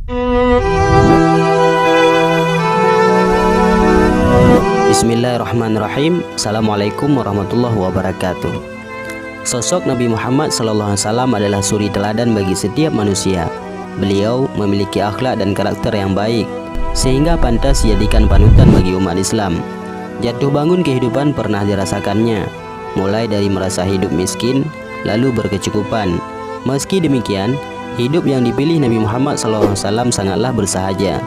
Bismillahirrahmanirrahim. Assalamualaikum warahmatullahi wabarakatuh. Sosok Nabi Muhammad SAW adalah suri teladan bagi setiap manusia. Beliau memiliki akhlak dan karakter yang baik, sehingga pantas dijadikan panutan bagi umat Islam. Jatuh bangun kehidupan pernah dirasakannya, mulai dari merasa hidup miskin, lalu berkecukupan. Meski demikian, hidup yang dipilih Nabi Muhammad SAW sangatlah bersahaja.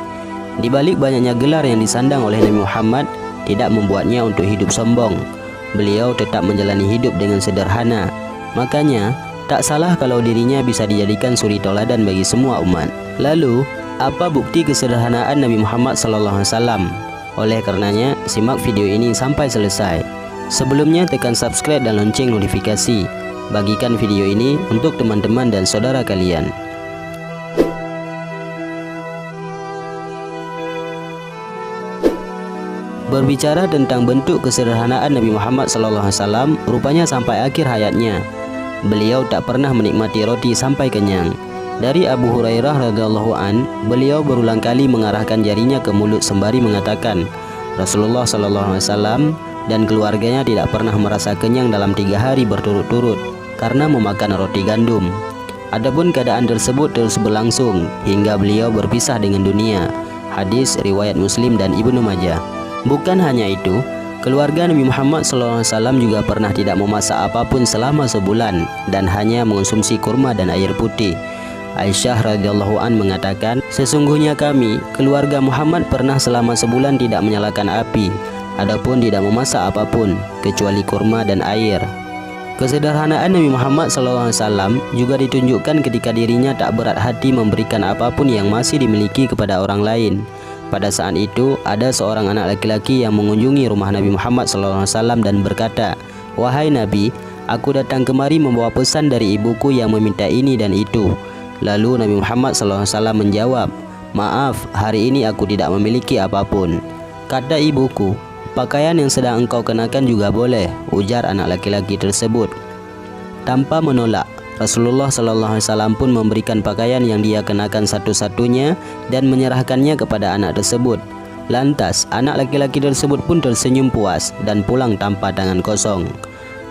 Di balik banyaknya gelar yang disandang oleh Nabi Muhammad, tidak membuatnya untuk hidup sombong. Beliau tetap menjalani hidup dengan sederhana. Makanya, tak salah kalau dirinya bisa dijadikan suri tauladan bagi semua umat. Lalu, apa bukti kesederhanaan Nabi Muhammad SAW? Oleh karenanya, simak video ini sampai selesai. Sebelumnya tekan subscribe dan lonceng notifikasi. Bagikan video ini untuk teman-teman dan saudara kalian. Berbicara tentang bentuk kesederhanaan Nabi Muhammad SAW, rupanya sampai akhir hayatnya, beliau tak pernah menikmati roti sampai kenyang. Dari Abu Hurairah radhiyallahu an, beliau berulang kali mengarahkan jarinya ke mulut sembari mengatakan, Rasulullah SAW dan keluarganya tidak pernah merasa kenyang dalam 3 hari berturut-turut karena memakan roti gandum. Adapun keadaan tersebut terus berlangsung hingga beliau berpisah dengan dunia. Hadis riwayat Muslim dan Ibnu Majah. Bukan hanya itu, keluarga Nabi Muhammad SAW juga pernah tidak memasak apapun selama sebulan dan hanya mengonsumsi kurma dan air putih. Aisyah radhiyallahu an mengatakan, sesungguhnya kami, keluarga Muhammad pernah selama sebulan tidak menyalakan api, adapun tidak memasak apapun kecuali kurma dan air. Kesederhanaan Nabi Muhammad SAW juga ditunjukkan ketika dirinya tak berat hati memberikan apapun yang masih dimiliki kepada orang lain. Pada saat itu, ada seorang anak laki-laki yang mengunjungi rumah Nabi Muhammad SAW dan berkata, "Wahai Nabi, aku datang kemari membawa pesan dari ibuku yang meminta ini dan itu." Lalu Nabi Muhammad SAW menjawab, "Maaf, hari ini aku tidak memiliki apapun." Kata ibuku, "Pakaian yang sedang engkau kenakan juga boleh," ujar anak laki-laki tersebut. Tanpa menolak, Rasulullah SAW pun memberikan pakaian yang dia kenakan satu-satunya dan menyerahkannya kepada anak tersebut. Lantas, anak laki-laki tersebut pun tersenyum puas dan pulang tanpa tangan kosong.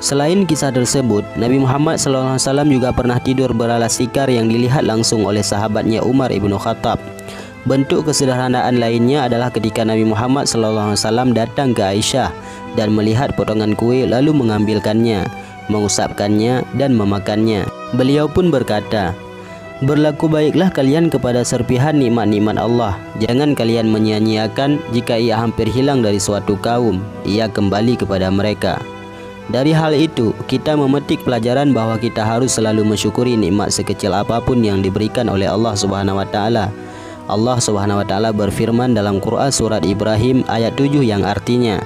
Selain kisah tersebut, Nabi Muhammad SAW juga pernah tidur beralas tikar yang dilihat langsung oleh sahabatnya Umar ibn Khattab. Bentuk kesederhanaan lainnya adalah ketika Nabi Muhammad SAW datang ke Aisyah dan melihat potongan kue lalu mengambilkannya, mengusapkannya dan memakannya. Beliau pun berkata, "Berlaku baiklah kalian kepada serpihan nikmat-nikmat Allah. Jangan kalian menyia-nyiakan jika ia hampir hilang dari suatu kaum, ia kembali kepada mereka." Dari hal itu, kita memetik pelajaran bahwa kita harus selalu mensyukuri nikmat sekecil apapun yang diberikan oleh Allah Subhanahu wa taala. Allah Subhanahu wa taala berfirman dalam Quran surat Ibrahim ayat 7 yang artinya,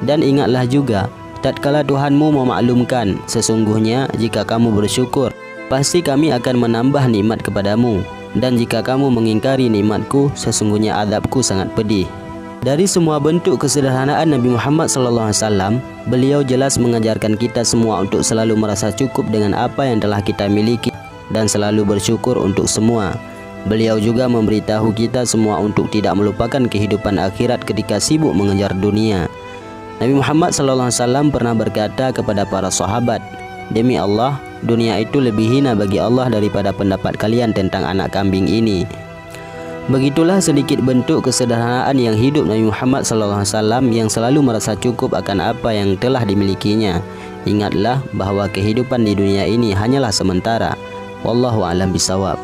"Dan ingatlah juga tatkala Tuhanmu memaklumkan, sesungguhnya jika kamu bersyukur, pasti kami akan menambah nikmat kepadamu, dan jika kamu mengingkari nikmatku, sesungguhnya azabku sangat pedih." Dari semua bentuk kesederhanaan Nabi Muhammad SAW, beliau jelas mengajarkan kita semua untuk selalu merasa cukup dengan apa yang telah kita miliki dan selalu bersyukur untuk semua. Beliau juga memberitahu kita semua untuk tidak melupakan kehidupan akhirat ketika sibuk mengejar dunia. Nabi Muhammad SAW pernah berkata kepada para sahabat, "Demi Allah, dunia itu lebih hina bagi Allah daripada pendapat kalian tentang anak kambing ini." Begitulah sedikit bentuk kesederhanaan yang hidup Nabi Muhammad SAW yang selalu merasa cukup akan apa yang telah dimilikinya. Ingatlah bahwa kehidupan di dunia ini hanyalah sementara. Wallahu a'lam bishawab.